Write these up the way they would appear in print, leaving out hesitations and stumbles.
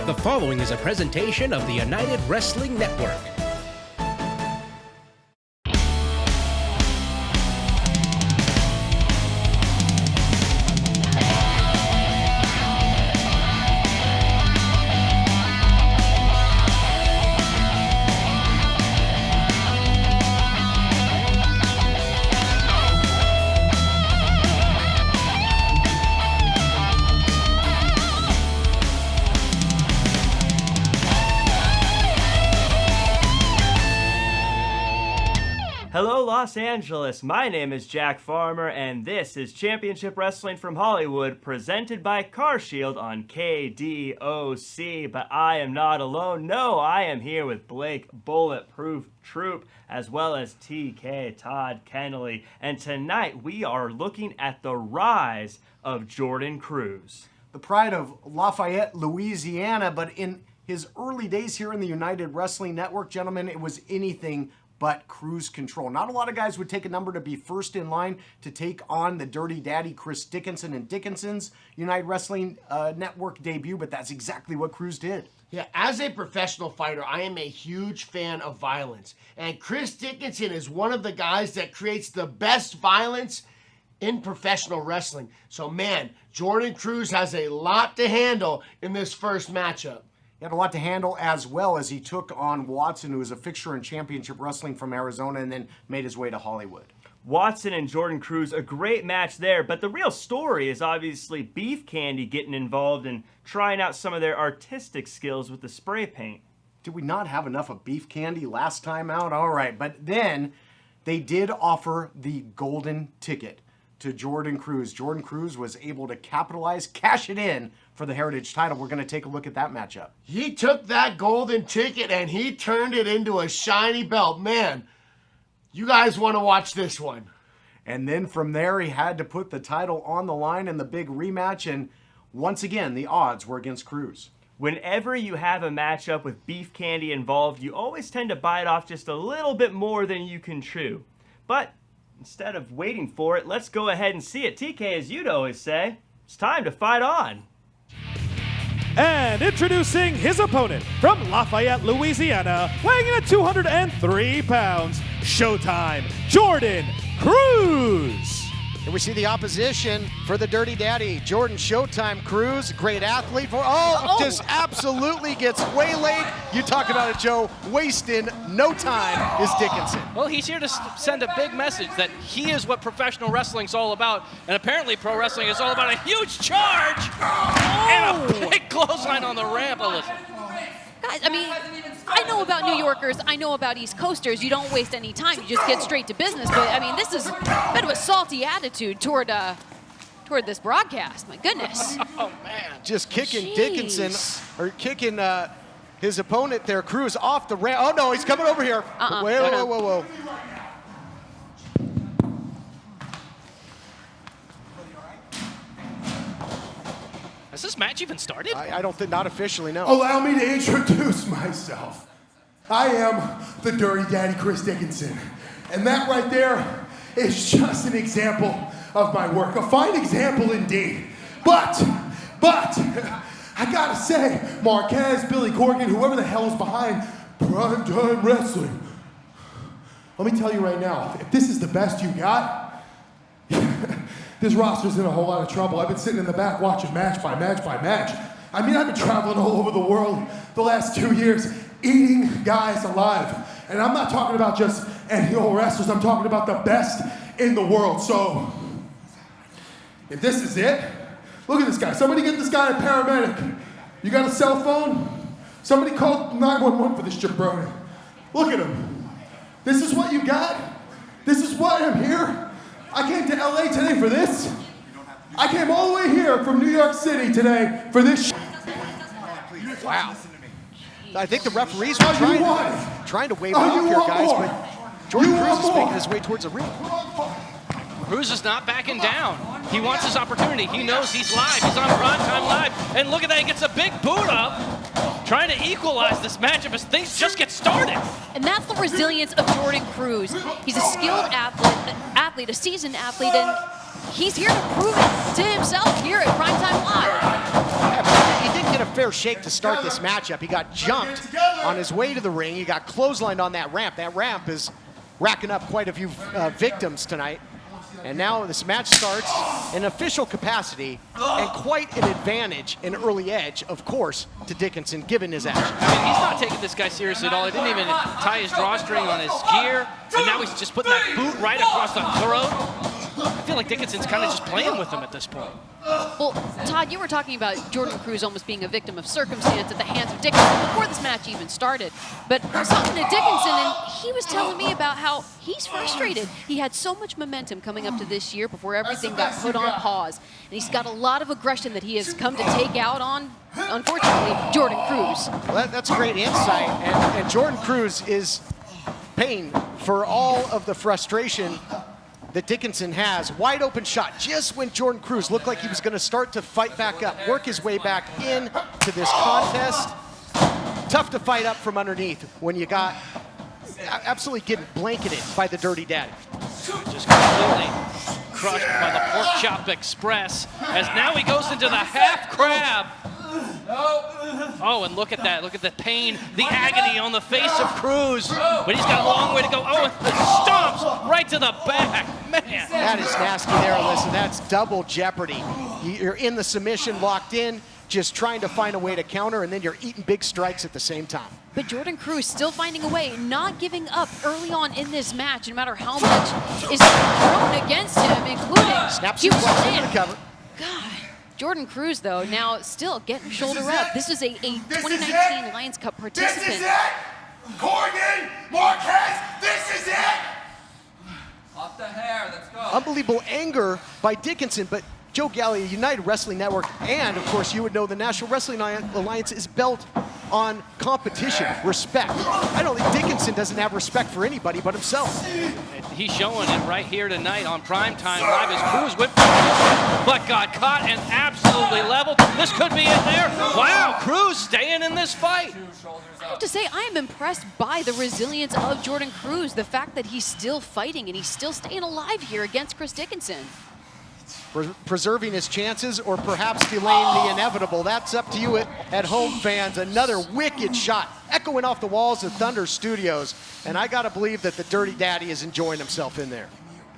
The following is a presentation of the United Wrestling Network. Hello, Los Angeles. My name is Jack Farmer, and this is Championship Wrestling from Hollywood, presented by CarShield on KDOC. But I am not alone. No, I am here with Blake Bulletproof Troop, as well as TK Todd Kennelly. And tonight, we are looking at the rise of Jordan Cruz. The pride of Lafayette, Louisiana, but in his early days here in the United Wrestling Network, gentlemen, it was anything but cruise control. Not a lot of guys would take a number to be first in line to take on the Dirty Daddy Chris Dickinson and Dickinson's United Wrestling Network debut, but that's exactly what Cruz did. Yeah, as a professional fighter, I am a huge fan of violence. And Chris Dickinson is one of the guys that creates the best violence in professional wrestling. So man, Jordan Cruz has a lot to handle in this first matchup. He had a lot to handle, as well as he took on Watson, who was a fixture in Championship Wrestling from Arizona, and then made his way to Hollywood. Watson and Jordan Cruz, a great match there, but the real story is obviously Beef Candy getting involved and trying out some of their artistic skills with the spray paint. Did we not have enough of Beef Candy last time out? All right, but then they did offer the golden ticket to Jordan Cruz. Jordan Cruz was able to capitalize, cash it in for the Heritage title. We're going to take a look at that matchup. He took that golden ticket and he turned it into a shiny belt. Man, you guys want to watch this one. And then from there, he had to put the title on the line in the big rematch, and once again, the odds were against Cruz. Whenever you have a matchup with Beef Candy involved, you always tend to bite off just a little bit more than you can chew. But instead of waiting for it, let's go ahead and see it. TK, as you'd always say, it's time to fight on. And introducing his opponent from Lafayette, Louisiana, weighing in at 203 pounds, Showtime, Jordan Cruz. Here we see the opposition for the Dirty Daddy, Jordan Showtime Cruz, great athlete. Just absolutely gets waylaid. You talk about it, Joe. Wasting no time is Dickinson. Well, he's here to send a big message that he is what professional wrestling's all about, and apparently pro wrestling is all about a huge charge and a big clothesline on the ramp. Listen. Guys, I mean, I know about New Yorkers, I know about East Coasters. You don't waste any time, you just get straight to business. But I mean, this is a bit of a salty attitude toward this broadcast. My goodness. Oh man. Just kicking Jeez. Dickinson, or kicking his opponent there, Cruz, off the ramp. Oh no, he's coming over here. Whoa. Has this match even started? I don't think, not officially, no. Allow me to introduce myself. I am the Dirty Daddy Chris Dickinson. And that right there is just an example of my work. A fine example indeed. But, I gotta say, Marquez, Billy Corgan, whoever the hell is behind Primetime Wrestling, let me tell you right now, if this is the best you got, this roster's in a whole lot of trouble. I've been sitting in the back watching match by match by match. I mean, I've been traveling all over the world the last 2 years, eating guys alive. And I'm not talking about just any old wrestlers. I'm talking about the best in the world. So, if this is it, look at this guy. Somebody get this guy a paramedic. You got a cell phone? Somebody call 911 for this jabroni. Look at him. This is what you got? This is why I'm here? I came to LA today for this. I came all the way here from New York City today for this. Wow. I think the referees were trying to wave it off here, guys, but Jordan Cruz is making his way towards the ring. Cruz is not backing down. He wants his opportunity. He knows he's live. He's on Primetime Live. And look at that, he gets a big boot up, trying to equalize this matchup as things just get started. And that's the resilience of Jordan Cruz. He's a skilled athlete, a seasoned athlete, and he's here to prove it to himself here at Primetime Live. He did get a fair fair shake to start this matchup. He got jumped on his way to the ring. He got clotheslined on that ramp. That ramp is racking up quite a few victims tonight. And now this match starts in official capacity, and quite an advantage, an early edge, of course, to Dickinson, given his action. I mean, he's not taking this guy seriously at all. He didn't even tie his drawstring on his gear, and now he's just putting that boot right across the throat. I feel like Dickinson's kind of just playing with him at this point. Well, Todd, you were talking about Jordan Cruz almost being a victim of circumstance at the hands of Dickinson before this match even started. But I was talking to Dickinson, and he was telling me about how he's frustrated. He had so much momentum coming up to this year before everything got put on pause. And he's got a lot of aggression that he has come to take out on, unfortunately, Jordan Cruz. Well, that's great insight. And Jordan Cruz is paying for all of the frustration that Dickinson has. Wide open shot just when Jordan Cruz looked like he was going to start to fight back up, work his way back into this contest. Tough to fight up from underneath when you got absolutely getting blanketed by the Dirty Daddy. Just completely crushed by the Pork Chop Express, as now he goes into the half crab. Oh, and look at that. Look at the pain, the agony on the face of Cruz. But he's got a long way to go. Oh, and the stomps right to the back. Man. That is nasty there, Alyssa. That's double jeopardy. You're in the submission, locked in, just trying to find a way to counter, and then you're eating big strikes at the same time. But Jordan Cruz still finding a way, not giving up early on in this match, no matter how much is thrown against him, including Snaps his flex into the cover. God. Jordan Cruz, though, now still getting shoulder up. This is a 2019 Lions Cup participant. This is it! Corgan, Marquez, this is it! Off the hair, let's go. Unbelievable anger by Dickinson, but Joe Gallia, United Wrestling Network, and of course you would know the National Wrestling Alliance is built on competition, respect. I don't think Dickinson doesn't have respect for anybody but himself. And he's showing it right here tonight on Primetime Live as Cruz went for it, but got caught and absolutely leveled. This could be it there. Wow, Cruz staying in this fight. I have to say, I am impressed by the resilience of Jordan Cruz, the fact that he's still fighting and he's still staying alive here against Chris Dickinson. Preserving his chances or perhaps delaying the inevitable. That's up to you at home, fans. Another wicked shot echoing off the walls of Thunder Studios. And I got to believe that the Dirty Daddy is enjoying himself in there.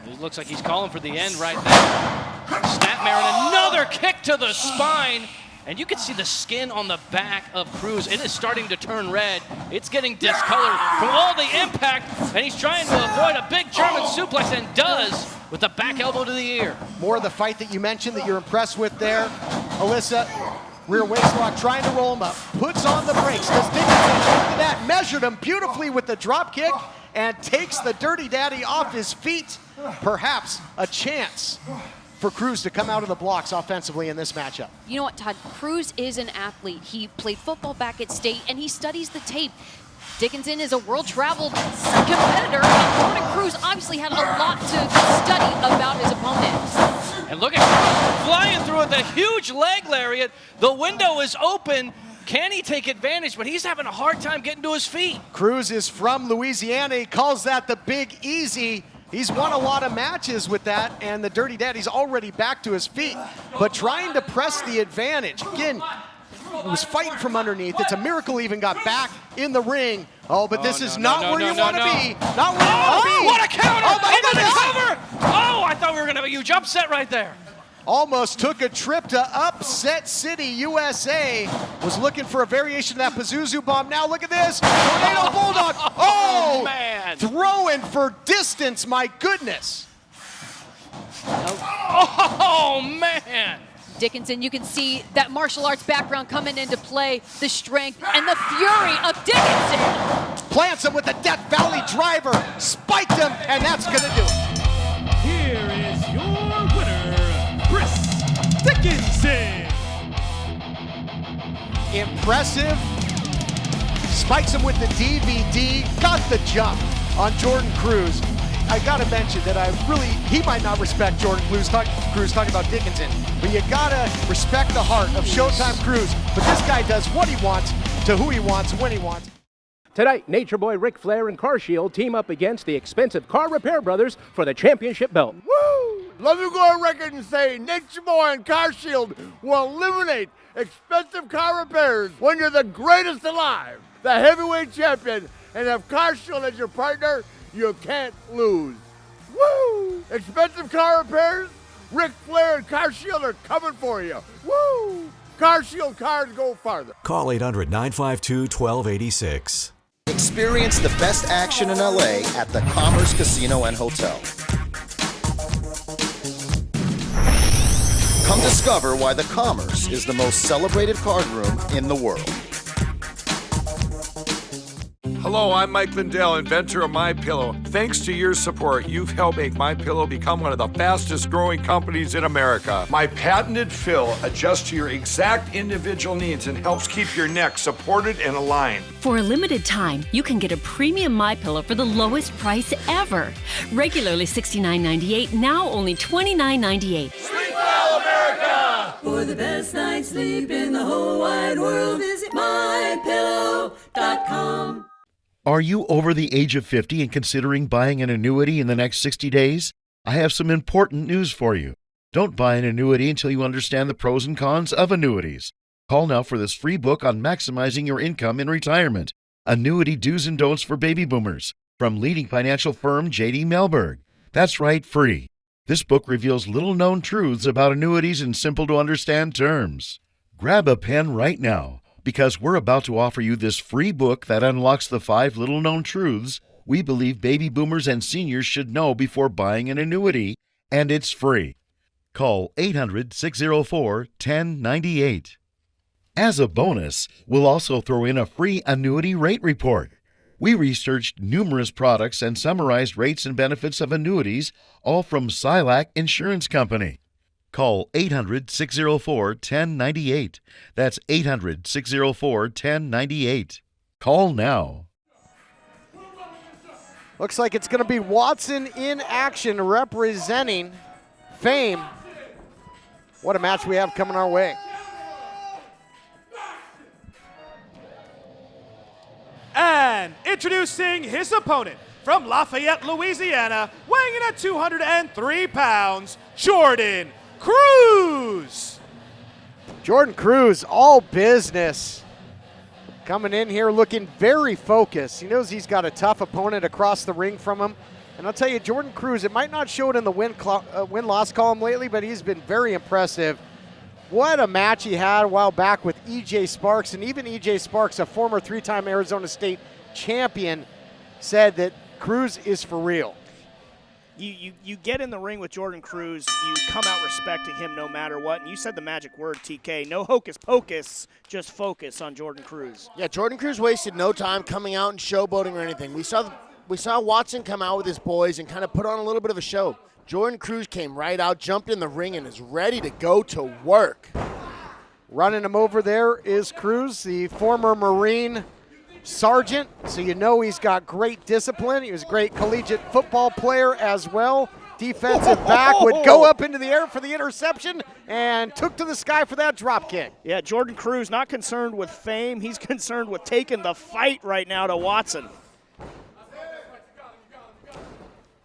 It looks like he's calling for the end right there. Snapmare and another kick to the spine. And you can see the skin on the back of Cruz. It is starting to turn red. It's getting discolored from all the impact. And he's trying to avoid a big German suplex, and does, with the back elbow to the ear. More of the fight that you mentioned that you're impressed with there. Alyssa, rear waist lock, trying to roll him up. Puts on the brakes. Does Dickinson, look at that, measured him beautifully with the drop kick and takes the Dirty Daddy off his feet. Perhaps a chance for Cruz to come out of the blocks offensively in this matchup. You know what, Todd? Cruz is an athlete. He played football back at State, and he studies the tape. Dickinson is a world-traveled competitor, and Jordan Cruz obviously had a lot to study about his opponent. And look at him flying through with a huge leg lariat. The window is open. Can he take advantage? But he's having a hard time getting to his feet. Cruz is from Louisiana. He calls that the Big Easy. He's won a lot of matches with that, and the Dirty Daddy's already back to his feet, but trying to press the advantage. Again, he was fighting from underneath. It's a miracle he even got back in the ring. Oh, but this is not where you want to be. Not where you want to be. What a counter! Oh, my Into the goodness. cover! Oh, I thought we were going to have a huge upset right there. Almost took a trip to Upset City, USA. Was looking for a variation of that Pazuzu bomb. Now look at this. Tornado Bulldog. Oh, man. Throwing for distance, my goodness. Oh, man. Dickinson, you can see that martial arts background coming into play, the strength and the fury of Dickinson. Plants him with the Death Valley driver, spiked him, and that's going to do it. Here is your winner, Chris Dickinson. Impressive. Spikes him with the DVD, got the jump on Jordan Cruz. I gotta mention that he might not respect Jordan Cruz talking about Dickinson, but you gotta respect the heart of Showtime Cruz. But this guy does what he wants, to who he wants, when he wants. Tonight, Nature Boy Ric Flair and CarShield team up against the expensive Car Repair Brothers for the championship belt. Woo! let me go on record and say Nature Boy and CarShield will eliminate expensive car repairs when you're the greatest alive, the heavyweight champion, and have CarShield as your partner, you can't lose. Woo! Expensive car repairs? Ric Flair and CarShield are coming for you. Woo! CarShield cars go farther. Call 800-952-1286. Experience the best action in LA at the Commerce Casino and Hotel. Come discover why the Commerce is the most celebrated card room in the world. Hello, I'm Mike Lindell, inventor of MyPillow. Thanks to your support, you've helped make MyPillow become one of the fastest growing companies in America. My patented fill adjusts to your exact individual needs and helps keep your neck supported and aligned. For a limited time, you can get a premium MyPillow for the lowest price ever. Regularly $69.98, now only $29.98. Sleep well, America! For the best night's sleep in the whole wide world, visit MyPillow.com. Are you over the age of 50 and considering buying an annuity in the next 60 days? I have some important news for you. Don't buy an annuity until you understand the pros and cons of annuities. Call now for this free book on maximizing your income in retirement. Annuity Do's and Don'ts for Baby Boomers from leading financial firm J.D. Mellberg. That's right, free. This book reveals little-known truths about annuities in simple-to-understand terms. Grab a pen right now, because we're about to offer you this free book that unlocks the 5 little-known truths we believe baby boomers and seniors should know before buying an annuity, and it's free. Call 800-604-1098. As a bonus, we'll also throw in a free annuity rate report. We researched numerous products and summarized rates and benefits of annuities, all from Silac Insurance Company. Call 800-604-1098. That's 800-604-1098. Call now. Looks like it's going to be Watson in action representing Fame. What a match we have coming our way. And introducing his opponent from Lafayette, Louisiana, weighing in at 203 pounds, Jordan Cruz. Jordan Cruz, all business. Coming in here looking very focused. He knows he's got a tough opponent across the ring from him. And I'll tell you, Jordan Cruz, it might not show it in the win-loss column lately, but he's been very impressive. What a match he had a while back with E.J. Sparks. And even E.J. Sparks, a former 3-time Arizona State champion, said that Cruz is for real. You get in the ring with Jordan Cruz, you come out respecting him no matter what. And you said the magic word, TK. No hocus pocus, just focus on Jordan Cruz. Yeah, Jordan Cruz wasted no time coming out and showboating or anything. We saw Watson come out with his boys and kind of put on a little bit of a show. Jordan Cruz came right out, jumped in the ring, and is ready to go to work. Running him over there is Cruz, the former Marine sergeant, so you know he's got great discipline. He was a great collegiate football player as well. Defensive back, would go up into the air for the interception and took to the sky for that drop kick. Yeah, Jordan Cruz not concerned with fame. He's concerned with taking the fight right now to Watson.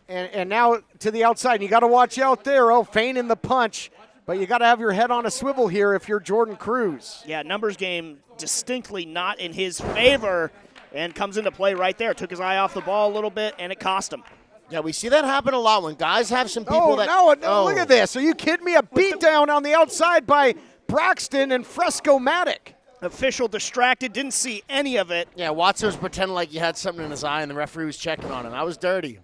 And now to the outside. And you got to watch out there. Oh, feigning the punch. But you got to have your head on a swivel here if you're Jordan Cruz. Yeah, numbers game distinctly not in his favor and comes into play right there. Took his eye off the ball a little bit, and it cost him. Yeah, we see that happen a lot when guys have some people No, look at this. Are you kidding me? A beatdown on the outside by Braxton and Fresco-Matic. Official distracted, didn't see any of it. Yeah, Watson was pretending like he had something in his eye, and the referee was checking on him. That was dirty.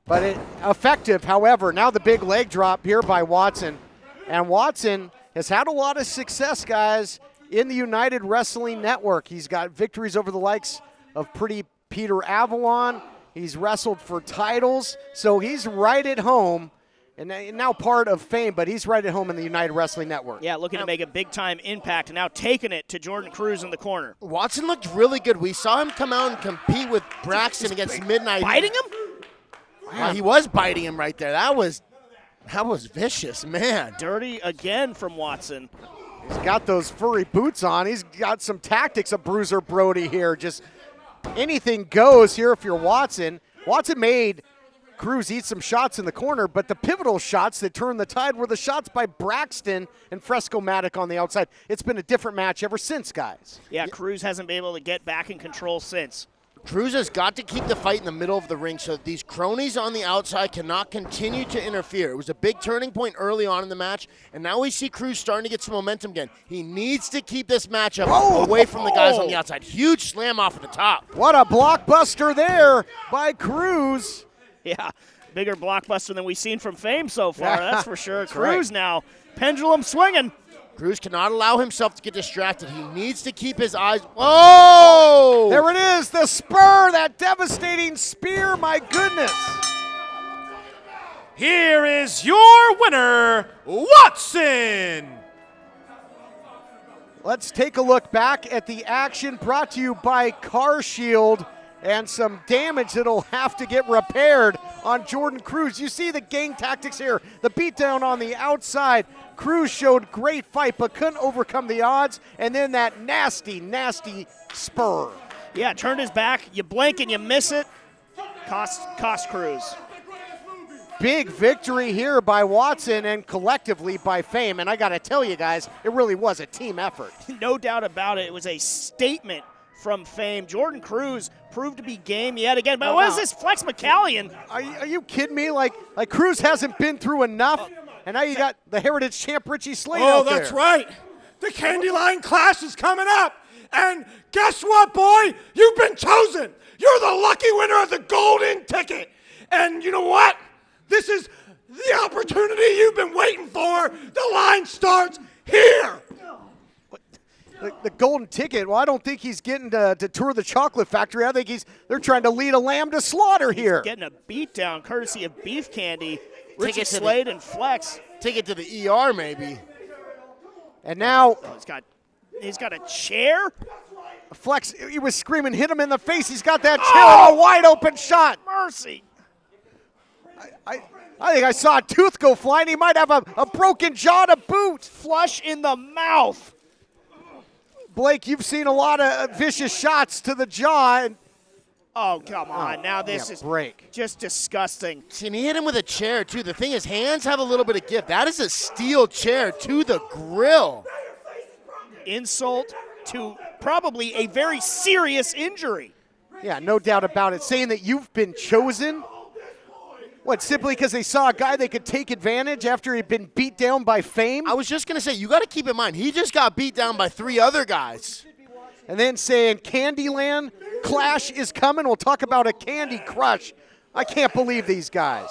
But effective, however. Now the big leg drop here by Watson. And Watson has had a lot of success, guys, in the United Wrestling Network. He's got victories over the likes of Pretty Peter Avalon. He's wrestled for titles. So he's right at home, and now part of Fame, but he's right at home in the United Wrestling Network. Yeah, looking to make a big-time impact, and now taking it to Jordan Cruz in the corner. Watson looked really good. We saw him come out and compete with Braxton against Midnight. Biting him? Wow, he was biting him right there. That was vicious, man. Dirty again from Watson. He's got those furry boots on. He's got some tactics of Bruiser Brody here. Just anything goes here if you're Watson. Watson made Cruz eats some shots in the corner, but the pivotal shots that turned the tide were the shots by Braxton and Fresco-Matic on the outside. It's been a different match ever since, guys. Yeah, Cruz hasn't been able to get back in control since. Cruz has got to keep the fight in the middle of the ring so that these cronies on the outside cannot continue to interfere. It was a big turning point early on in the match, and now we see Cruz starting to get some momentum again. He needs to keep this matchup away from the guys on the outside. Huge slam off at the top. What a blockbuster there by Cruz. Yeah, bigger blockbuster than we've seen from Fame so far, that's for sure. That's Cruz right. now, pendulum swinging. Cruz cannot allow himself to get distracted. He needs to keep his eyes. Whoa! There it is, the spur, that devastating spear, my goodness. Here is your winner, Watson. Let's take a look back at the action brought to you by CarShield and some damage that'll have to get repaired on Jordan Cruz. You see the gang tactics here, the beatdown on the outside. Cruz showed great fight but couldn't overcome the odds, and then that nasty, nasty spur. Yeah, turned his back, you blink and you miss it. Cost Cruz. Big victory here by Watson and collectively by Fame, and I gotta tell you guys, it really was a team effort. No doubt about it, it was a statement from Fame. Jordan Cruz proved to be game yet again, but what is this Flex McCallion? Are you kidding me? Like Cruz hasn't been through enough, and now you got the Heritage champ Richie Slade out there. That's right. The Candyline Clash is coming up. And guess what, boy? You've been chosen. You're the lucky winner of the golden ticket. And you know what? This is the opportunity you've been waiting for. The line starts here. The golden ticket, well, I don't think he's getting to tour the chocolate factory. I think they're trying to lead a lamb to slaughter here. Getting a beat down courtesy of Beef Candy. Richie Slade and Flex. Take it to the ER maybe. And now he's got a chair. Flex, he was screaming, hit him in the face. He's got that chair, a wide open shot. Mercy. I think I saw a tooth go flying. He might have a broken jaw to boot. Flush in the mouth. Blake, you've seen a lot of vicious shots to the jaw. Oh, come on. Now this is just disgusting. See, and he hit him with a chair, too. The thing is, hands have a little bit of give. That is a steel chair to the grill. Insult to probably a very serious injury. Yeah, no doubt about it. Saying that you've been chosen. What, simply because they saw a guy they could take advantage after he'd been beat down by Fame? I was just going to say, you got to keep in mind, he just got beat down by 3 other guys. And then saying Candyland Clash is coming. We'll talk about a Candy Crush. I can't believe these guys.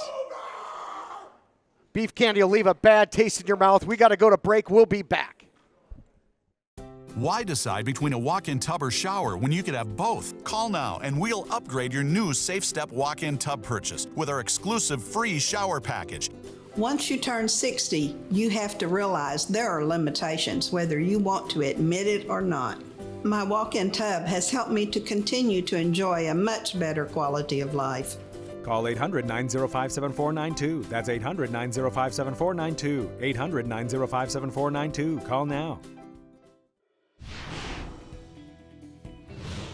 Beef Candy will leave a bad taste in your mouth. We got to go to break. We'll be back. Why decide between a walk-in tub or shower when you could have both? Call now and we'll upgrade your new Safe Step walk-in tub purchase with our exclusive free shower package. Once you turn 60, you have to realize there are limitations, whether you want to admit it or not. My walk-in tub has helped me to continue to enjoy a much better quality of life. Call 800-905-7492. That's 800-905-7492. 800-905-7492. Call now.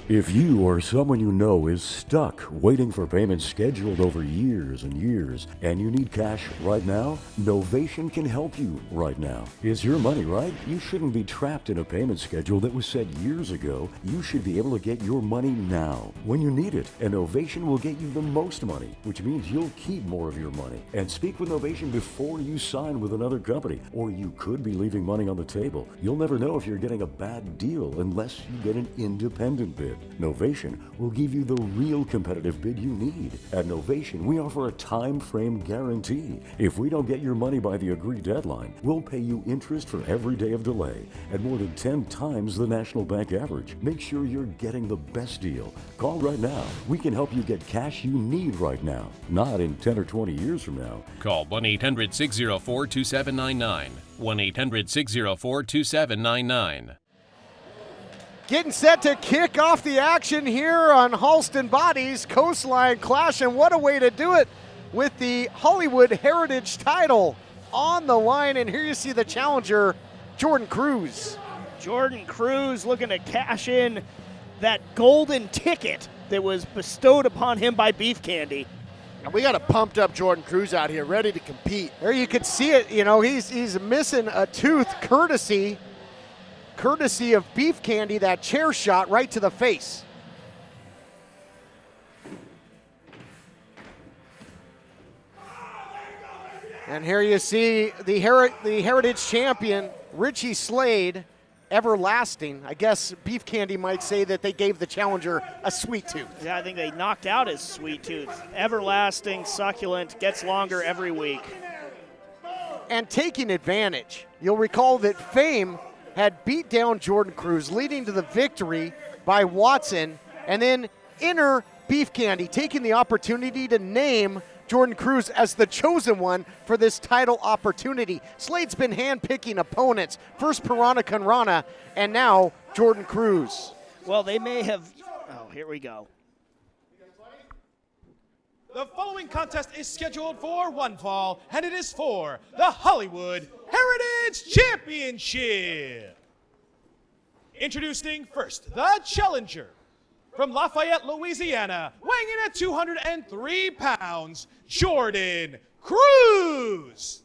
If you or someone you know is stuck waiting for payments scheduled over years and years, and you need cash right now, Novation can help you right now. It's your money, right? You shouldn't be trapped in a payment schedule that was set years ago. You should be able to get your money now, when you need it. And Novation will get you the most money, which means you'll keep more of your money. And speak with Novation before you sign with another company, or you could be leaving money on the table. You'll never know if you're getting a bad deal unless you get an independent bid. Novation will give you the real competitive bid you need. At Novation, we offer a time frame guarantee. If we don't get your money by the agreed deadline, we'll pay you interest for every day of delay at more than 10 times the National Bank average. Make sure you're getting the best deal. Call right now. We can help you get cash you need right now, not in 10 or 20 years from now. Call 1-800-604-2799. 1-800-604-2799. Getting set to kick off the action here on Halston Bodies Coastline Clash, and what a way to do it with the Hollywood Heritage title on the line. And here you see the challenger, Jordan Cruz. Jordan Cruz looking to cash in that golden ticket that was bestowed upon him by Beef Candy. And we got a pumped up Jordan Cruz out here, ready to compete. There you could see it. You know, he's missing a tooth, courtesy of Beef Candy, that chair shot right to the face. And here you see the Heritage Champion, Richie Slade, everlasting. I guess Beef Candy might say that they gave the challenger a sweet tooth. Yeah, I think they knocked out his sweet tooth. Everlasting, succulent, gets longer every week. And taking advantage. You'll recall that Fame had beat down Jordan Cruz, leading to the victory by Watson, and then inner Beef Candy taking the opportunity to name Jordan Cruz as the chosen one for this title opportunity. Slade's been hand-picking opponents. First Piranha Conrana, and now Jordan Cruz. Well, they may have... Oh, here we go. The following contest is scheduled for one fall, and it is for the Hollywood Heritage Championship. Introducing first, the challenger. From Lafayette, Louisiana, weighing in at 203 pounds, Jordan Cruz.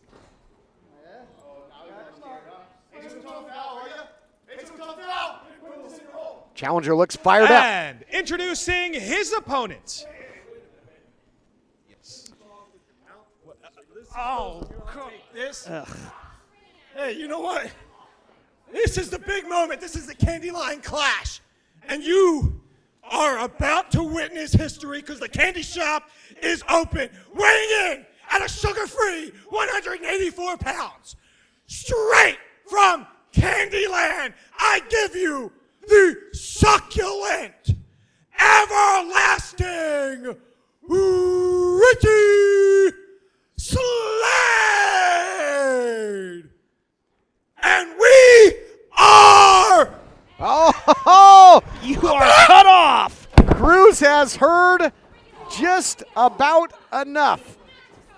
Challenger looks fired up. And introducing his opponent. Oh, this. Hey, you know what? This is the big moment. This is the Candy Line Clash. And you are about to witness history because the candy shop is open. Weighing in at a sugar-free 184 pounds. Straight from Candyland, I give you the succulent, everlasting Richie Slade. And we are... Oh, you are cut off. Cruz has heard just about enough.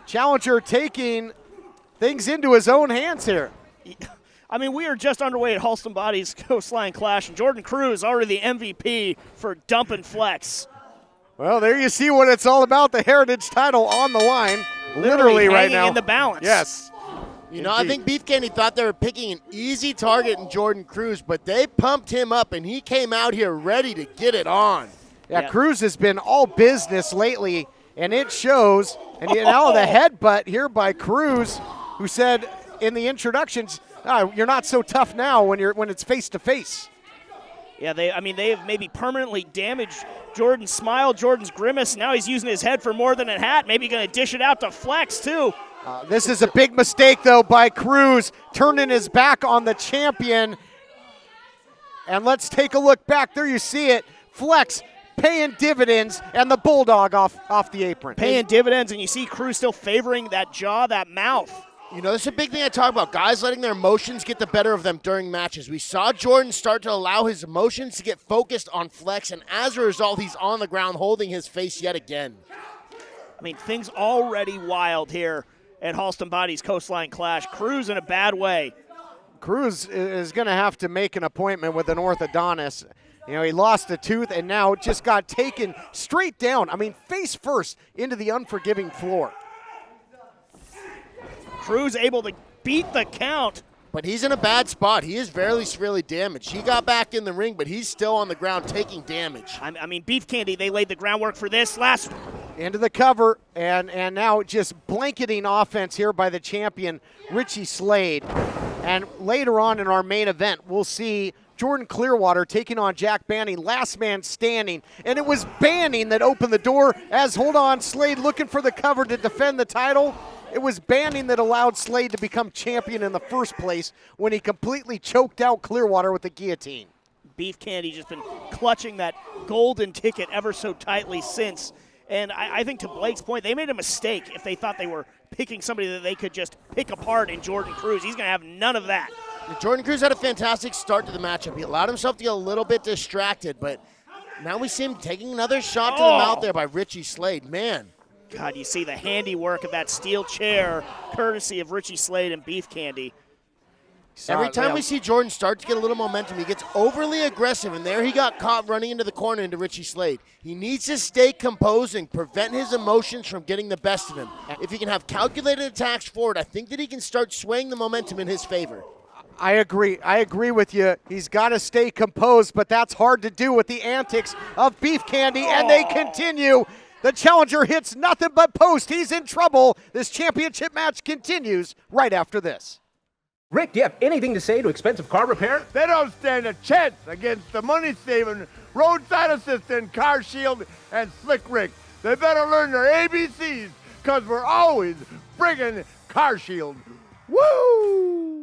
Challenger taking things into his own hands here. I mean, we are just underway at Halston Body's Coastline Clash, and Jordan Cruz already the MVP for dumping flex. Well, there you see what it's all about. The Heritage title on the line, literally right now. In the balance. Yes. You know, I think Beef Candy thought they were picking an easy target in Jordan Cruz, but they pumped him up, and he came out here ready to get it on. Yeah, Cruz has been all business lately, and it shows. And now the headbutt here by Cruz, who said in the introductions, you're not so tough now when it's face-to-face. Yeah, they have maybe permanently damaged Jordan's smile, Jordan's grimace. Now he's using his head for more than a hat. Maybe going to dish it out to Flex, too. This is a big mistake, though, by Cruz, turning his back on the champion. And let's take a look back. There you see it. Flex paying dividends, and the Bulldog off the apron. Paying dividends, and you see Cruz still favoring that jaw, that mouth. You know, this is a big thing I talk about. Guys letting their emotions get the better of them during matches. We saw Jordan start to allow his emotions to get focused on Flex, and as a result, he's on the ground holding his face yet again. I mean, things already wild here at Halston Body's Coastline Clash. Cruz in a bad way. Cruz is going to have to make an appointment with an orthodontist. You know, he lost a tooth and now just got taken straight down. I mean, face first into the unforgiving floor. Cruz able to beat the count. But he's in a bad spot. He is very severely damaged. He got back in the ring, but he's still on the ground taking damage. I mean, Beef Candy, they laid the groundwork for this last. Into the cover, and now just blanketing offense here by the champion, Richie Slade. And later on in our main event, we'll see Jordan Clearwater taking on Jack Banning, last man standing. And it was Banning that opened the door as, hold on, Slade looking for the cover to defend the title. It was Banning that allowed Slade to become champion in the first place when he completely choked out Clearwater with the guillotine. Beef Candy just been clutching that golden ticket ever so tightly since. And I think to Blake's point, they made a mistake if they thought they were picking somebody that they could just pick apart in Jordan Cruz. He's going to have none of that. Jordan Cruz had a fantastic start to the matchup. He allowed himself to get a little bit distracted, but now we see him taking another shot to the mouth there by Richie Slade. Man. God, you see the handiwork of that steel chair, courtesy of Richie Slade and Beef Candy. Every time we see Jordan start to get a little momentum, he gets overly aggressive, and there he got caught running into the corner into Richie Slade. He needs to stay composed and prevent his emotions from getting the best of him. If he can have calculated attacks forward, I think that he can start swaying the momentum in his favor. I agree. I agree with you. He's got to stay composed, but that's hard to do with the antics of Beef Candy, and they continue. The challenger hits nothing but post. He's in trouble. This championship match continues right after this. Rick, do you have anything to say to expensive car repair? They don't stand a chance against the money-saving roadside assistant, CarShield, and Slick Rick. They better learn their ABCs, because we're always bringing CarShield. Woo!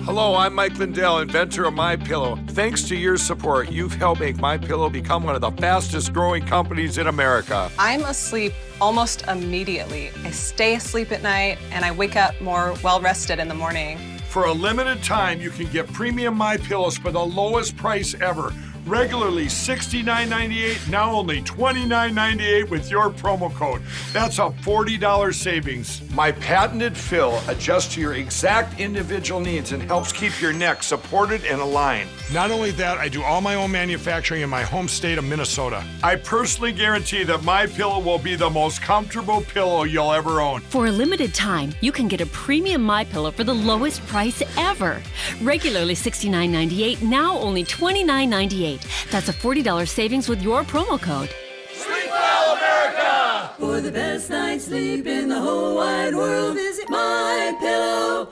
Hello, I'm Mike Lindell, inventor of MyPillow. Thanks to your support, you've helped make MyPillow become one of the fastest growing companies in America. I'm asleep almost immediately. I stay asleep at night and I wake up more well-rested in the morning. For a limited time, you can get premium MyPillows for the lowest price ever. Regularly $69.98, now only $29.98 with your promo code. That's a $40 savings. My patented fill adjusts to your exact individual needs and helps keep your neck supported and aligned. Not only that, I do all my own manufacturing in my home state of Minnesota. I personally guarantee that my pillow will be the most comfortable pillow you'll ever own. For a limited time, you can get a premium MyPillow for the lowest price ever. Regularly $69.98, now only $29.98. That's a $40 savings with your promo code. Sleep well, America! For the best night's sleep in the whole wide world, visit mypillow.com.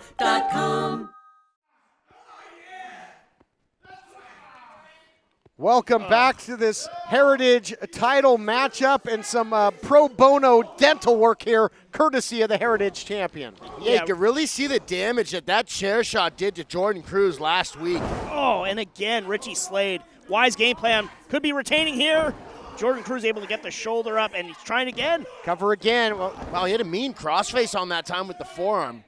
Welcome back to this Heritage title matchup and some pro bono dental work here, courtesy of the Heritage champion. Yeah, you can really see the damage that chair shot did to Jordan Cruz last week. Oh, and again, Richie Slade. Wise game plan. Could be retaining here. Jordan Cruz able to get the shoulder up, and he's trying again. Cover again. Well, he had a mean crossface on that time with the forearm.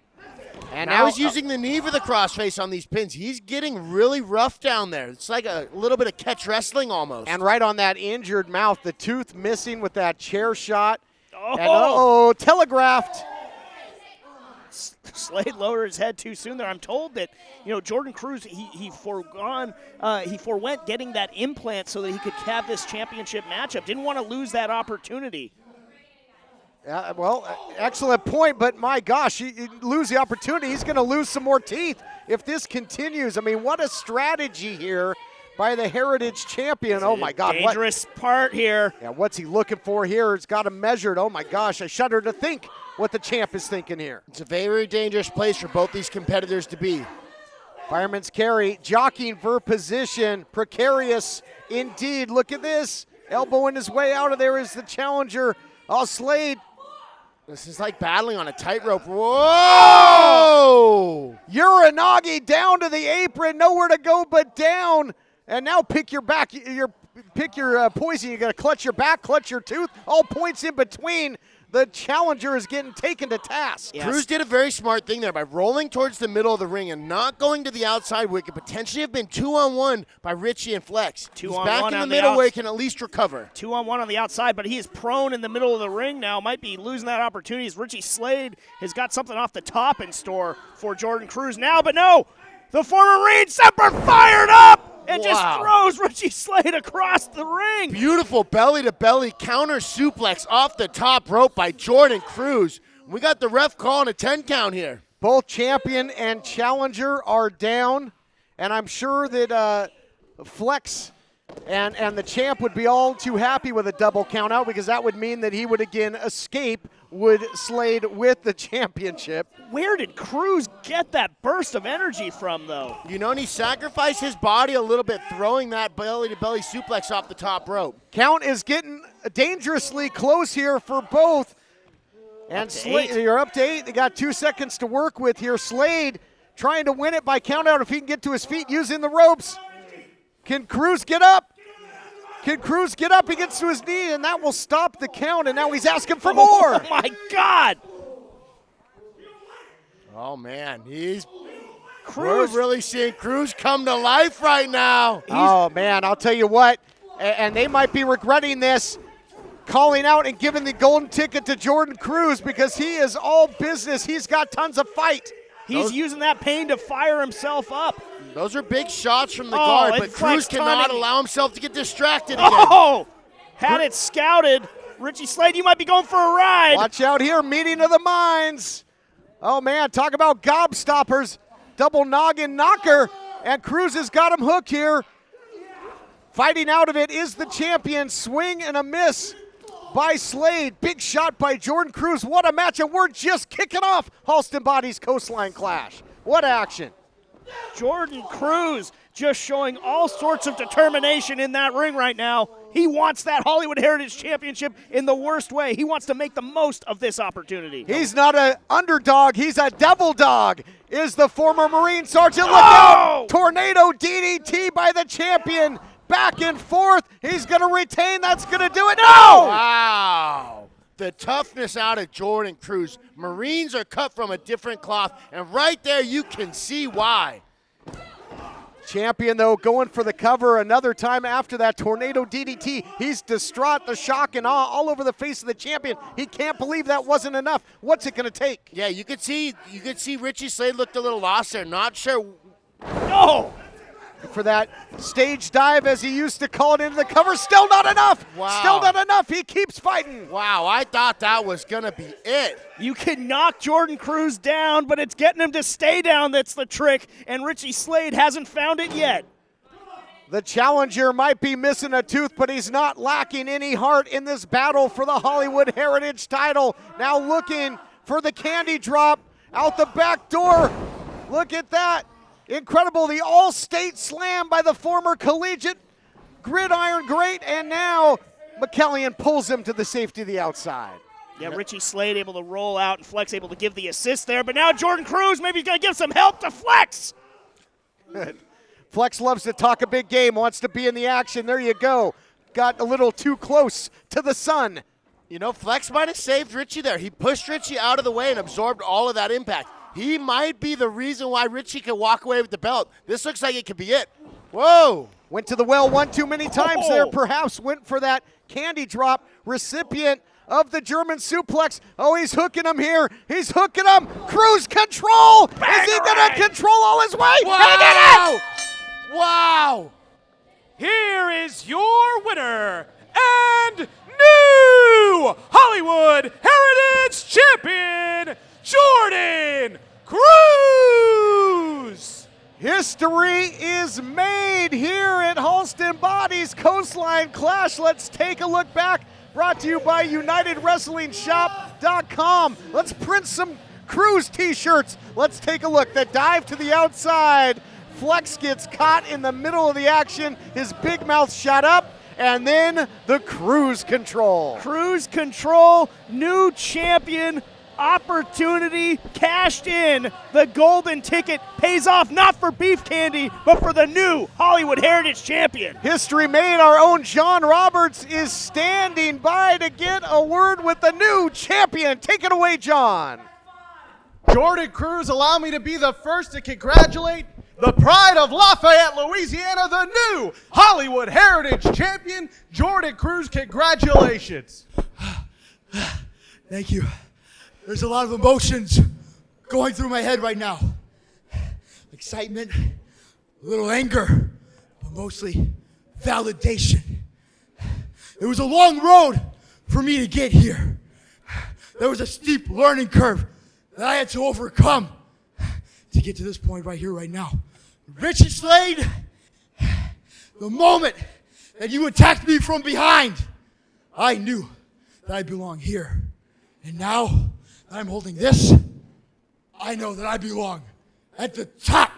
And now he's using the knee for the crossface on these pins. He's getting really rough down there. It's like a little bit of catch wrestling almost. And right on that injured mouth, the tooth missing with that chair shot. Oh, and telegraphed. Slade lowered his head too soon there. I'm told that, Jordan Cruz, he forewent getting that implant so that he could have this championship matchup. Didn't want to lose that opportunity. Excellent point, but my gosh, you lose the opportunity. He's going to lose some more teeth if this continues. I mean, what a strategy here by the Heritage champion. Oh, my God. Dangerous part here. Yeah, what's he looking for here? He's got him measured. Oh, my gosh, I shudder to think what the champ is thinking here. It's a very dangerous place for both these competitors to be. Fireman's carry, jockeying for position, precarious indeed. Look at this. Elbowing his way out of there is the challenger. Oh, Slade. This is like battling on a tightrope. Whoa! Uranagi down to the apron, nowhere to go but down. And now pick your back, pick your poison. You got to clutch your back, clutch your tooth. All points in between. The challenger is getting taken to task. Yes. Cruz did a very smart thing there by rolling towards the middle of the ring and not going to the outside where it could potentially have been 2-on-1 by Richie and Flex. He's back in the middle where he can at least recover. 2-on-1 on the outside, but he is prone in the middle of the ring now. Might be losing that opportunity as Richie Slade has got something off the top in store for Jordan Cruz now, but no! The former Reed Semper fired up! And just throws Richie Slade across the ring. Beautiful belly-to-belly counter suplex off the top rope by Jordan Cruz. We got the ref calling a 10 count here. Both champion and challenger are down, and I'm sure that Flex and the champ would be all too happy with a double count out because that would mean that he would again escape with Slade with the championship. Where did Cruz get that burst of energy from, though? And he sacrificed his body a little bit, throwing that belly-to-belly suplex off the top rope. Count is getting dangerously close here for both. And Slade, you're up to 8. They got 2 seconds to work with here. Slade trying to win it by count out if he can get to his feet using the ropes. Can Cruz get up? Can Cruz get up? He gets to his knee, and that will stop the count, and now he's asking for more. Oh, my God. Oh, man. We're really seeing Cruz come to life right now. Oh, man, I'll tell you what, and they might be regretting this. calling out and giving the golden ticket to Jordan Cruz because he is all business. He's got tons of fight. He's using that pain to fire himself up. Those are big shots from the guard, but Cruz cannot allow himself to get distracted again. Oh! Had it scouted. Richie Slade, you might be going for a ride. Watch out here, meeting of the minds. Oh, man, talk about gobstoppers. Double noggin knocker, and Cruz has got him hooked here. Fighting out of it is the champion. Swing and a miss by Slade. Big shot by Jordan Cruz. What a match, and we're just kicking off Halston Body's Coastline Clash. What action. Jordan Cruz just showing all sorts of determination in that ring right now. He wants that Hollywood Heritage Championship in the worst way. He wants to make the most of this opportunity. He's not an underdog. He's a devil dog, is the former Marine Sergeant. Look out! Tornado DDT by the champion. Back and forth. He's going to retain. That's going to do it. No! Wow. The toughness out of Jordan Cruz. Marines are cut from a different cloth, and right there you can see why. Champion, though, going for the cover another time after that tornado DDT. He's distraught, the shock and awe all over the face of the champion. He can't believe that wasn't enough. What's it going to take? Yeah, you could see Richie Slade looked a little lost there. Not sure. No! For that stage dive, as he used to call it, into the cover. Still not enough. Wow. Still not enough. He keeps fighting. Wow, I thought that was going to be it. You can knock Jordan Cruz down, but it's getting him to stay down that's the trick, and Richie Slade hasn't found it yet. The challenger might be missing a tooth, but he's not lacking any heart in this battle for the Hollywood Heritage title. Now looking for the candy drop out the back door. Look at that. Incredible, the all-state slam by the former collegiate gridiron great, and now McKellian pulls him to the safety of the outside. Yeah, Richie Slade able to roll out and Flex able to give the assist there, but now Jordan Cruz maybe he's going to give some help to Flex. Flex loves to talk a big game, wants to be in the action. There you go. Got a little too close to the sun. You know, Flex might have saved Richie there. He pushed Richie out of the way and absorbed all of that impact. He might be the reason why Richie can walk away with the belt. This looks like it could be it. Whoa. Went to the well one too many times there, perhaps went for that candy drop. Recipient of the German suplex. Oh, he's hooking him here. He's hooking him. Cruz control. Is he going to control all his way? Wow. He did it! Wow. Here is your winner and new Hollywood Heritage Champion, Jordan Cruz! History is made here at Halston Body's Coastline Clash. Let's take a look back. Brought to you by UnitedWrestlingShop.com. Let's print some Cruz t-shirts. Let's take a look. The dive to the outside. Flex gets caught in the middle of the action. His big mouth shot up. And then the Cruz control. Cruz control, new champion. Opportunity cashed in. The golden ticket pays off not for beef candy, but for the new Hollywood Heritage Champion. History made. Our own John Roberts is standing by to get a word with the new champion. Take it away, John. Jordan Cruz, allow me to be the first to congratulate the pride of Lafayette, Louisiana, the new Hollywood Heritage Champion, Jordan Cruz. Congratulations. Thank you. There's a lot of emotions going through my head right now. Excitement, a little anger, but mostly validation. It was a long road for me to get here. There was a steep learning curve that I had to overcome to get to this point right here, right now. Richie Slade, the moment that you attacked me from behind, I knew that I belong here. And now I'm holding this, I know that I belong at the top.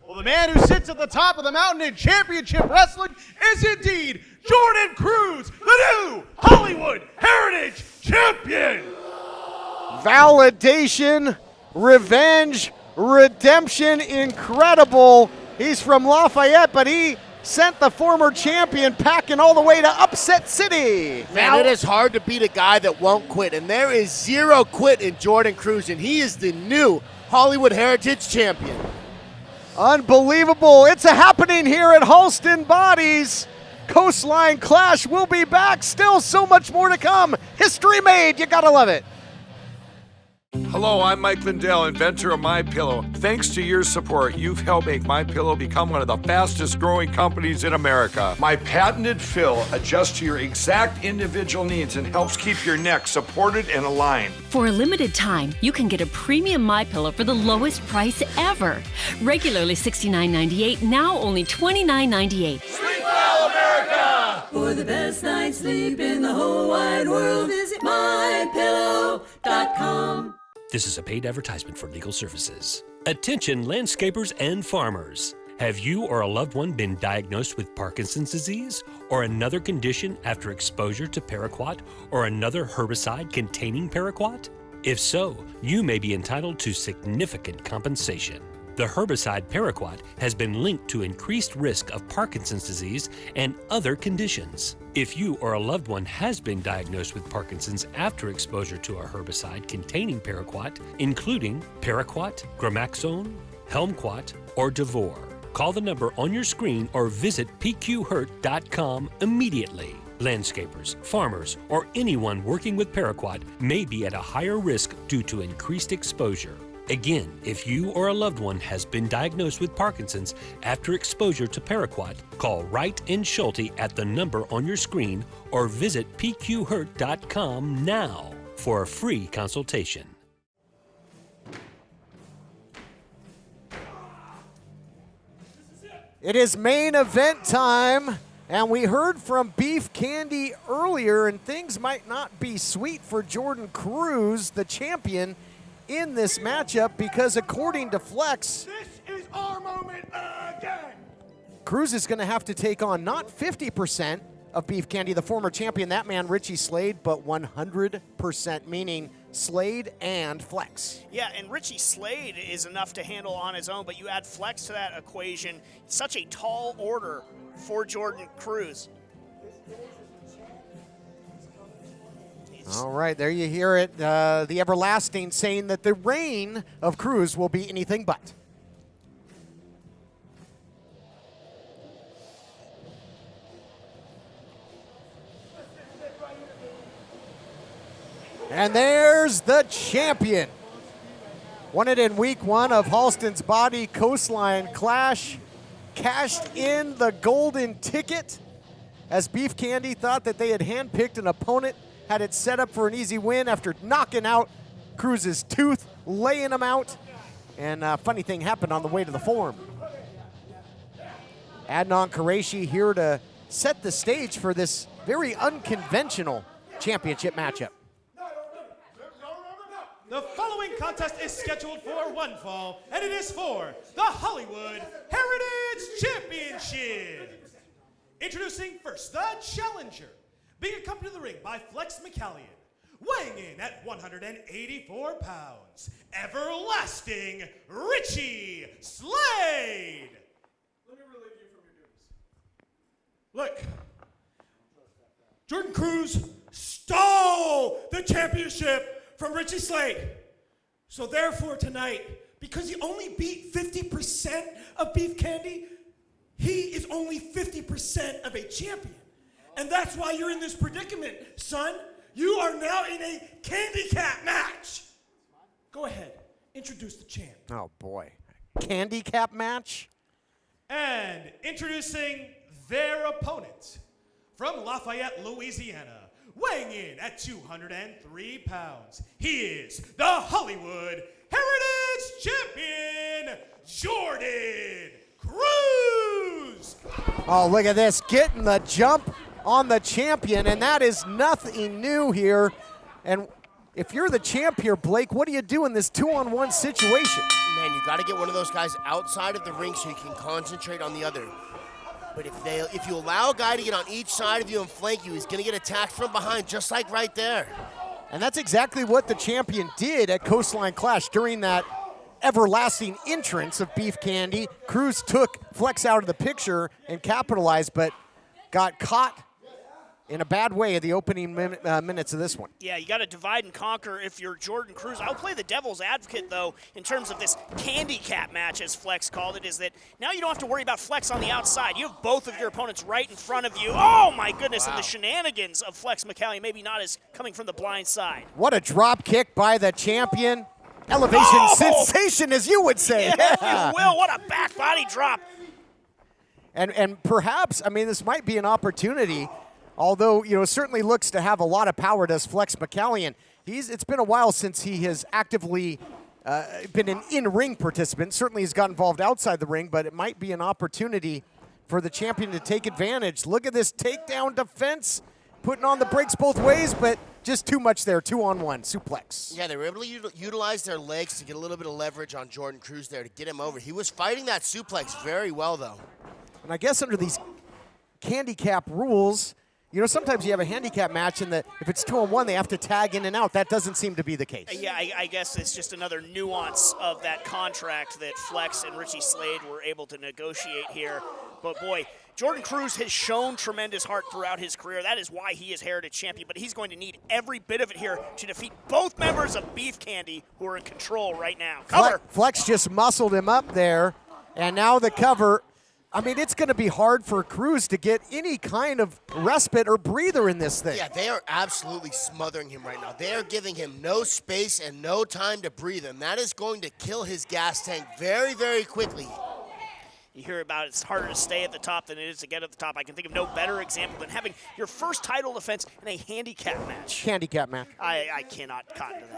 Well, the man who sits at the top of the mountain in championship wrestling is indeed Jordan Cruz, the new Hollywood Heritage Champion. Validation, revenge, redemption, incredible. He's from Lafayette, but he sent the former champion packing all the way to Upset City. Man, it is hard to beat a guy that won't quit, and there is zero quit in Jordan Cruz, and he is the new Hollywood Heritage Champion. Unbelievable. It's a happening here at Halston Body's Coastline Clash will be back. Still so much more to come. History made. You gotta love it. Hello, I'm Mike Lindell, inventor of MyPillow. Thanks to your support, you've helped make MyPillow become one of the fastest growing companies in America. My patented fill adjusts to your exact individual needs and helps keep your neck supported and aligned. For a limited time, you can get a premium MyPillow for the lowest price ever. Regularly $69.98, now only $29.98. Sleep well, America! For the best night's sleep in the whole wide world, visit mypillow.com. This is a paid advertisement for legal services. Attention landscapers and farmers. Have you or a loved one been diagnosed with Parkinson's disease or another condition after exposure to paraquat or another herbicide containing paraquat? If so, you may be entitled to significant compensation. The herbicide paraquat has been linked to increased risk of Parkinson's disease and other conditions. If you or a loved one has been diagnosed with Parkinson's after exposure to a herbicide containing paraquat, including paraquat, gramaxone, helmquat, or Devore, call the number on your screen or visit pqhurt.com immediately. Landscapers, farmers, or anyone working with paraquat may be at a higher risk due to increased exposure. Again, if you or a loved one has been diagnosed with Parkinson's after exposure to paraquat, call Wright and Schulte at the number on your screen or visit pqhurt.com now for a free consultation. It is main event time, and we heard from Beef Candy earlier, and things might not be sweet for Jordan Cruz, the champion, in this matchup, because according to Flex, This is our moment again. Cruz is going to have to take on not 50% of Beef Candy, the former champion, that man Richie Slade, but 100%, meaning Slade and Flex. Yeah, and Richie Slade is enough to handle on his own, but you add Flex to that equation. Such a tall order for Jordan Cruz. All right, there you hear it. The Everlasting saying that the reign of Cruz will be anything but. And there's the champion. Won it in week one of Halston's Body Coastline Clash. Cashed in the golden ticket as Beef Candy thought that they had handpicked an opponent, had it set up for an easy win after knocking out Cruz's tooth, laying him out. And a funny thing happened on the way to the form. Adnan Qureshi here to set the stage for this very unconventional championship matchup. The following contest is scheduled for one fall, and it is for the Hollywood Heritage Championship. Introducing first, the challenger, being accompanied to the ring by Flex McCallion, weighing in at 184 pounds, Everlasting Richie Slade. Let me relieve you from your duties. Look, Jordan Cruz stole the championship from Richie Slade. So therefore tonight, because he only beat 50% of Beef Candy, he is only 50% of a champion. And that's why you're in this predicament, son. You are now in a handicap match. Go ahead, introduce the champ. Oh boy, handicap match? And introducing their opponent from Lafayette, Louisiana, weighing in at 203 pounds, he is the Hollywood Heritage Champion, Jordan Cruz. Oh, look at this, getting the jump on the champion, and that is nothing new here. And if you're the champ here, Blake, what do you do in this 2-on-1 situation? Man, you got to get one of those guys outside of the ring so you can concentrate on the other. But if you allow a guy to get on each side of you and flank you, he's going to get attacked from behind, just like right there. And that's exactly what the champion did at Coastline Clash during that everlasting entrance of Beef Candy. Cruz took Flex out of the picture and capitalized, but got caught in a bad way in the opening minutes of this one. Yeah, you got to divide and conquer if you're Jordan Cruz. I'll play the devil's advocate, though, in terms of this handicap match, as Flex called it, is that now you don't have to worry about Flex on the outside. You have both of your opponents right in front of you. Oh, my goodness, and the shenanigans of Flex McCallion, maybe not as coming from the blind side. What a drop kick by the champion. Elevation sensation, as you would say. Yeah, you will. What a back body drop. And perhaps, I mean, this might be an opportunity, although, it certainly looks to have a lot of power, does Flex McCallion. It's been a while since he has actively been an in-ring participant. Certainly he's got involved outside the ring, but it might be an opportunity for the champion to take advantage. Look at this takedown defense, putting on the brakes both ways, but just too much there, 2-on-1, suplex. Yeah, they were able to utilize their legs to get a little bit of leverage on Jordan Cruz there to get him over. He was fighting that suplex very well, though. And I guess under these handicap rules, sometimes you have a handicap match and if it's 2-on-1, they have to tag in and out. That doesn't seem to be the case. Yeah, I guess it's just another nuance of that contract that Flex and Richie Slade were able to negotiate here. But boy, Jordan Cruz has shown tremendous heart throughout his career. That is why he is Heritage Champion, but he's going to need every bit of it here to defeat both members of Beef Candy, who are in control right now. Cover. Flex just muscled him up there, and now the cover. I mean, it's going to be hard for Cruz to get any kind of respite or breather in this thing. Yeah, they are absolutely smothering him right now. They are giving him no space and no time to breathe, and that is going to kill his gas tank very, very quickly. You hear about it's harder to stay at the top than it is to get at the top. I can think of no better example than having your first title defense in a handicap match. Handicap match. I cannot cotton to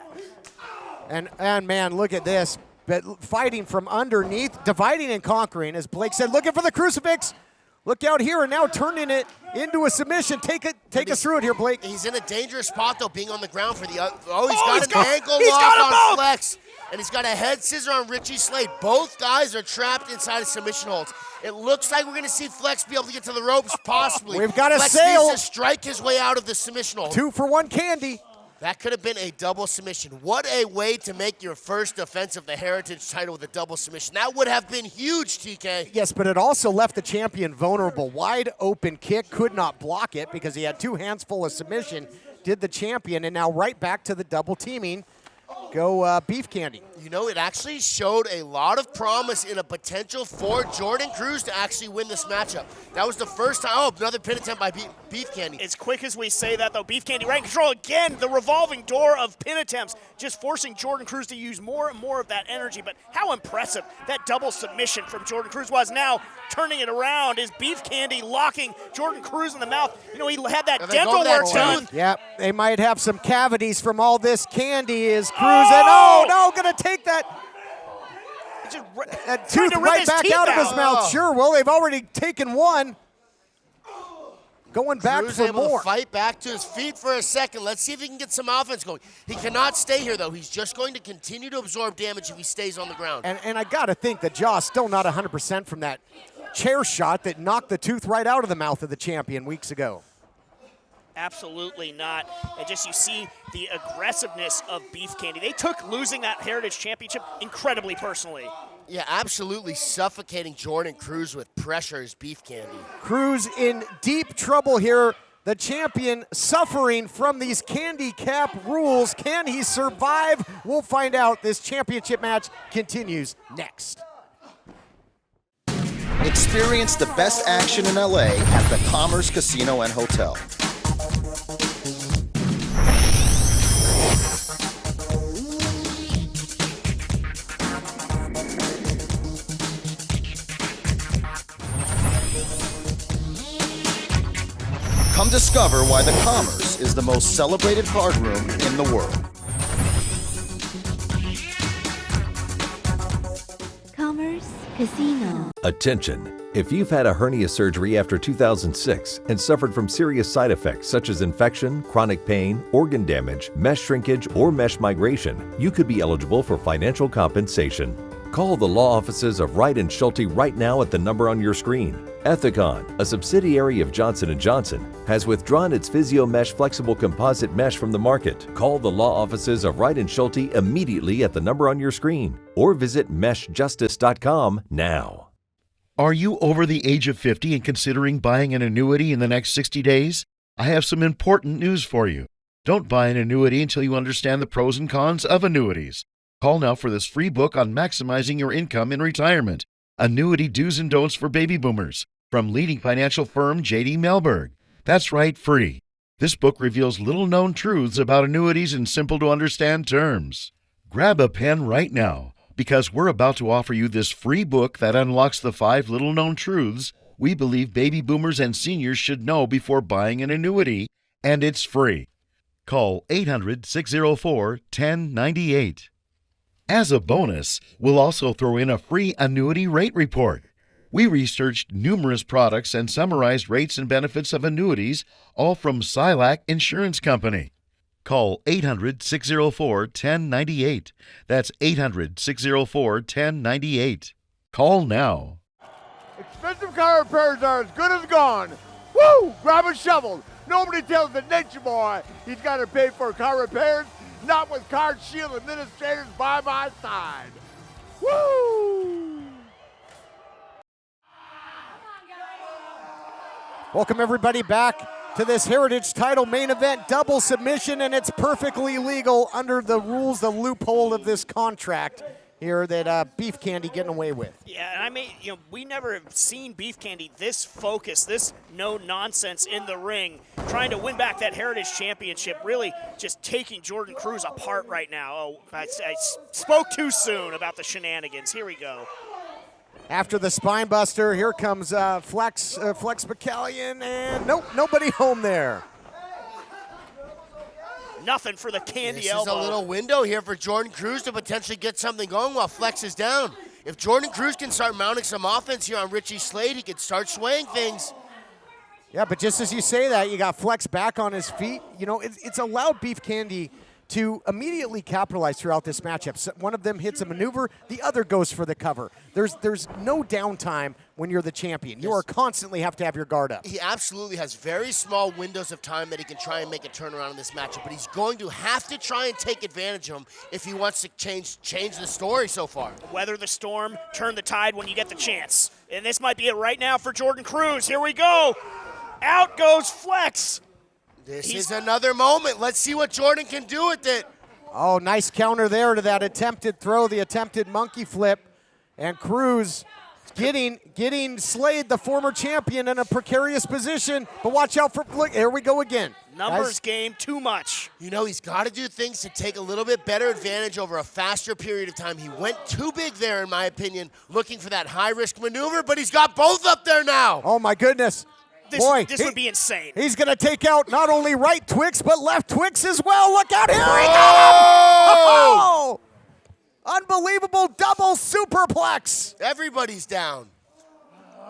that. And man, look at this. But fighting from underneath, dividing and conquering, as Blake said, looking for the crucifix. Look out here, and now turning it into a submission. Take us through it here, Blake. He's in a dangerous spot, though, being on the ground for the he's got an ankle lock on Flex. And he's got a head scissor on Richie Slade. Both guys are trapped inside of submission holds. It looks like we're going to see Flex be able to get to the ropes, possibly. We've got a Flex sail. needs to strike his way out of the submission hold. 2-for-1 candy. That could have been a double submission. What a way to make your first defense of the Heritage title with a double submission. That would have been huge, TK. Yes, but it also left the champion vulnerable. Wide open kick, could not block it because he had 2 hands full of submission. Did the champion, and now right back to the double teaming. Go Beef Candy. It actually showed a lot of promise in a potential for Jordan Cruz to actually win this matchup. That was the first time. Oh, another pin attempt by Beef Candy. As quick as we say that, though, Beef Candy right in control again. The revolving door of pin attempts, just forcing Jordan Cruz to use more and more of that energy. But how impressive that double submission from Jordan Cruz was. Now turning it around is Beef Candy locking Jordan Cruz in the mouth. He had that dental work done. Yeah, they might have some cavities from all this candy. Is Cruz and gonna take that tooth right back out of his mouth. Sure, well, they've already taken one. Going back Cruz for able more. To fight back to his feet for a second. Let's see if he can get some offense going. He cannot stay here, though. He's just going to continue to absorb damage if he stays on the ground. And I got to think the jaw's still not 100% from that chair shot that knocked the tooth right out of the mouth of the champion weeks ago. Absolutely not. And just you see the aggressiveness of Beef Candy. They took losing that Heritage Championship incredibly personally. Yeah, absolutely suffocating Jordan Cruz with pressure as Beef Candy. Cruz in deep trouble here. The champion suffering from these candy cap rules. Can he survive? We'll find out. This championship match continues next. Experience the best action in LA at the Commerce Casino and Hotel. Come discover why the Commerce is the most celebrated card room in the world. Commerce Casino. Attention! If you've had a hernia surgery after 2006 and suffered from serious side effects such as infection, chronic pain, organ damage, mesh shrinkage, or mesh migration, you could be eligible for financial compensation. Call the law offices of Wright & Schulte right now at the number on your screen. Ethicon, a subsidiary of Johnson & Johnson, has withdrawn its PhysioMesh flexible composite mesh from the market. Call the law offices of Wright & Schulte immediately at the number on your screen or visit meshjustice.com now. Are you over the age of 50 and considering buying an annuity in the next 60 days? I have some important news for you. Don't buy an annuity until you understand the pros and cons of annuities. Call now for this free book on maximizing your income in retirement. Annuity Do's and Don'ts for Baby Boomers from leading financial firm J.D. Mellberg. That's right, free. This book reveals little-known truths about annuities in simple-to-understand terms. Grab a pen right now, because we're about to offer you this free book that unlocks the 5 little-known truths we believe baby boomers and seniors should know before buying an annuity, and it's free. Call 800-604-1098. As a bonus, we'll also throw in a free annuity rate report. We researched numerous products and summarized rates and benefits of annuities, all from Silac Insurance Company. Call 800-604-1098. That's 800-604-1098. Call now. Expensive car repairs are as good as gone. Woo! Grab a shovel. Nobody tells the nature boy he's got to pay for car repairs. Not with CarShield administrators by my side. Woo! Welcome everybody back to this Heritage Title main event, double submission, and it's perfectly legal under the rules, the loophole of this contract here that Beef Candy getting away with. Yeah, and I mean, we never have seen Beef Candy this focused, this no nonsense in the ring, trying to win back that Heritage Championship, really just taking Jordan Cruz apart right now. Oh, I spoke too soon about the shenanigans. Here we go. After the spine buster, here comes Flex Bacallion, and nope, nobody home there. Nothing for the candy elbow. This is a little window here for Jordan Cruz to potentially get something going while Flex is down. If Jordan Cruz can start mounting some offense here on Richie Slade, he can start swaying things. Yeah, but just as you say that, you got Flex back on his feet. It's allowed Beef Candy to immediately capitalize throughout this matchup. So one of them hits a maneuver, the other goes for the cover. There's no downtime when you're the champion. You are constantly have to have your guard up. He absolutely has very small windows of time that he can try and make a turnaround in this matchup, but he's going to have to try and take advantage of him if he wants to change the story so far. Weather the storm, turn the tide when you get the chance. And this might be it right now for Jordan Cruz. Here we go. Out goes Flex. This is another moment. Let's see what Jordan can do with it. Oh, nice counter there to that attempted throw, the attempted monkey flip. And Cruz getting Slade, the former champion, in a precarious position. But watch out for, look, here we go again. Numbers game, too much. He's got to do things to take a little bit better advantage over a faster period of time. He went too big there, in my opinion, looking for that high-risk maneuver, but he's got both up there now. Oh, my goodness. This would be insane. He's going to take out not only right Twix, but left Twix as well. Look out here. He got him. Oh! Unbelievable double superplex. Everybody's down.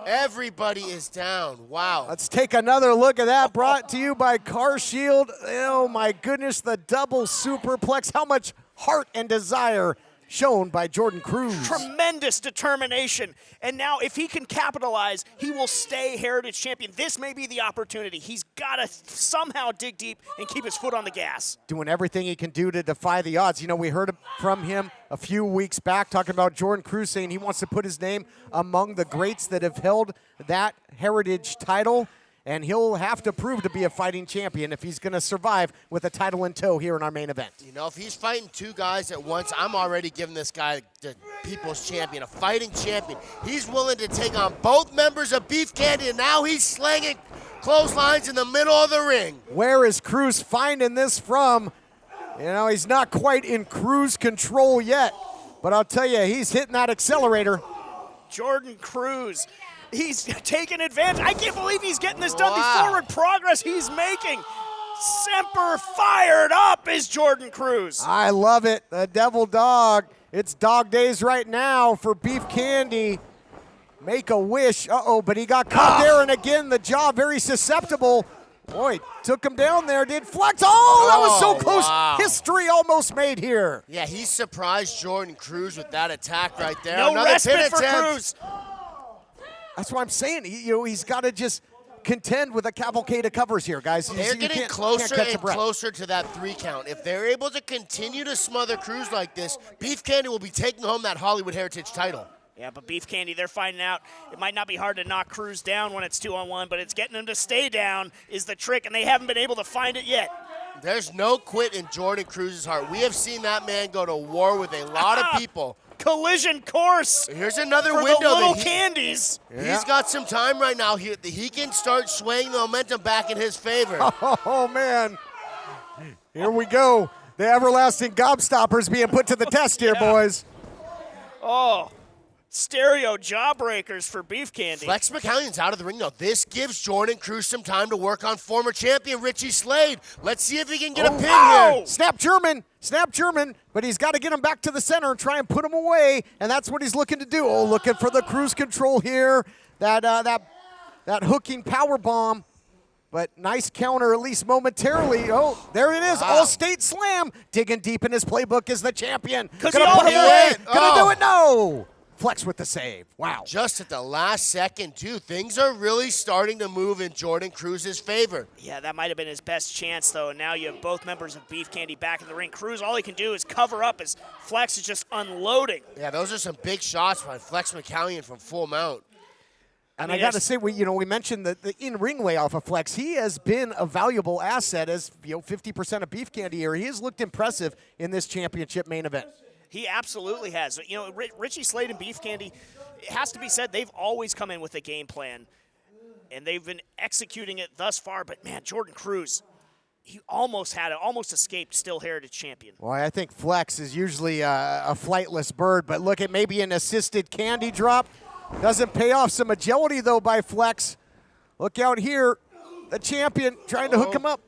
Everybody is down. Wow. Let's take another look at that, brought to you by CarShield. Oh, my goodness, the double superplex. How much heart and desire shown by Jordan Cruz. Tremendous determination. And now if he can capitalize, he will stay Heritage Champion. This may be the opportunity. He's got to somehow dig deep and keep his foot on the gas. Doing everything he can do to defy the odds. We heard from him a few weeks back talking about Jordan Cruz saying he wants to put his name among the greats that have held that Heritage title. And he'll have to prove to be a fighting champion if he's going to survive with a title in tow here in our main event. If he's fighting two guys at once, I'm already giving this guy the people's champion, a fighting champion. He's willing to take on both members of Beef Candy, and now he's slanging clotheslines in the middle of the ring. Where is Cruz finding this from? He's not quite in cruise control yet, but I'll tell you, he's hitting that accelerator. Jordan Cruz. He's taking advantage. I can't believe he's getting this done. The forward progress he's making. Semper fired up is Jordan Cruz. I love it. The Devil Dog. It's dog days right now for Beef Candy. Make a wish. Uh-oh, but he got caught there, and again, the jaw very susceptible. Boy, took him down there, did Flex. Oh, that was so close. Wow. History almost made here. Yeah, he surprised Jordan Cruz with that attack right there. No Another respite for attempt. Cruz. That's what I'm saying. He's got to just contend with a cavalcade of covers here, guys. They're getting closer and closer to that 3 count. If they're able to continue to smother Cruz like this, Beef Candy will be taking home that Hollywood Heritage title. Yeah, but Beef Candy, they're finding out it might not be hard to knock Cruz down when it's 2-on-1, but it's getting them to stay down is the trick, and they haven't been able to find it yet. There's no quit in Jordan Cruz's heart. We have seen that man go to war with a lot of people. Collision course. Here's another for window. The little candies. He's got some time right now. He can start swaying the momentum back in his favor. Oh, man. Here we go. The everlasting gobstoppers being put to the test here, boys. Oh, stereo jawbreakers for Beef Candy. Flex McCallion's out of the ring, though. This gives Jordan Cruz some time to work on former champion Richie Slade. Let's see if he can get a pin here. Snap German, but he's got to get him back to the center and try and put him away, and that's what he's looking to do. Oh, looking for the cruise control here. That hooking power bomb. But nice counter, at least momentarily. Oh, there it is. Wow. All-state slam. Digging deep in his playbook as the champion. Gonna put him away. Gonna do Oh. it. No. Flex with the save. Wow. Just at the last second, too. Things are really starting to move in Jordan Cruz's favor. Yeah, that might have been his best chance, though. And now you have both members of Beef Candy back in the ring. Cruz, all he can do is cover up as Flex is just unloading. Yeah, those are some big shots by Flex McCallion from full mount. And I got to say, we mentioned the in-ring layoff of Flex. He has been a valuable asset as 50% of Beef Candy here. He has looked impressive in this championship main event. He absolutely has. Richie Slade and Beef Candy, it has to be said, they've always come in with a game plan, and they've been executing it thus far. But, man, Jordan Cruz, he almost escaped still Heritage champion. Well, I think Flex is usually a flightless bird, but look at maybe an assisted candy drop. Doesn't pay off. Some agility, though, by Flex. Look out here. The champion trying to hook him up.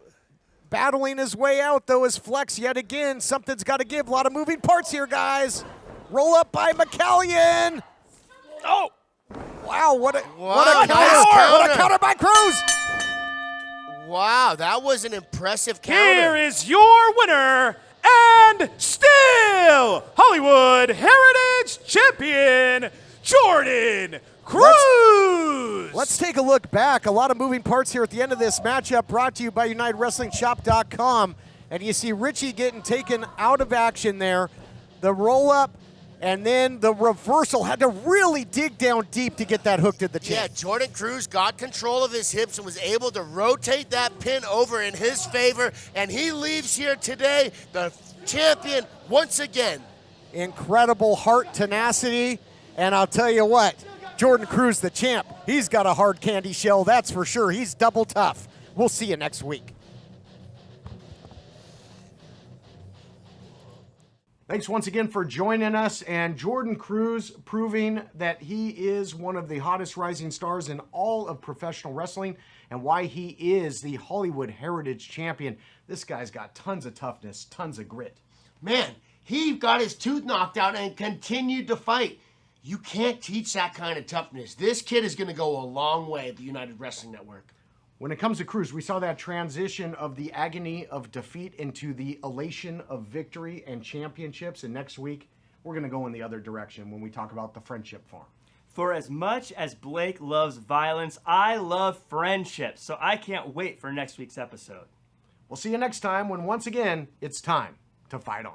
Battling his way out, though, is Flex yet again. Something's got to give. A lot of moving parts here, guys. Roll up by McCallion. Oh! Wow, what a nice counter. What a counter by Cruz. Wow, that was an impressive counter. Here is your winner and still Hollywood Heritage Champion, Jordan Cruz. Let's take a look back. A lot of moving parts here at the end of this matchup, brought to you by UnitedWrestlingShop.com. And you see Richie getting taken out of action there. The roll-up and then the reversal. Had to really dig down deep to get that hook to the chin. Yeah, Jordan Cruz got control of his hips and was able to rotate that pin over in his favor. And he leaves here today the champion once again. Incredible heart tenacity. And I'll tell you what, Jordan Cruz, the champ, he's got a hard candy shell, that's for sure. He's double tough. We'll see you next week. Thanks once again for joining us. And Jordan Cruz proving that he is one of the hottest rising stars in all of professional wrestling and why he is the Hollywood Heritage Champion. This guy's got tons of toughness, tons of grit. Man, he got his tooth knocked out and continued to fight. You can't teach that kind of toughness. This kid is going to go a long way at the United Wrestling Network. When it comes to Cruz, we saw that transition of the agony of defeat into the elation of victory and championships. And next week, we're going to go in the other direction when we talk about the Friendship Farm. For as much as Blake loves violence, I love friendship. So I can't wait for next week's episode. We'll see you next time when once again, it's time to fight on.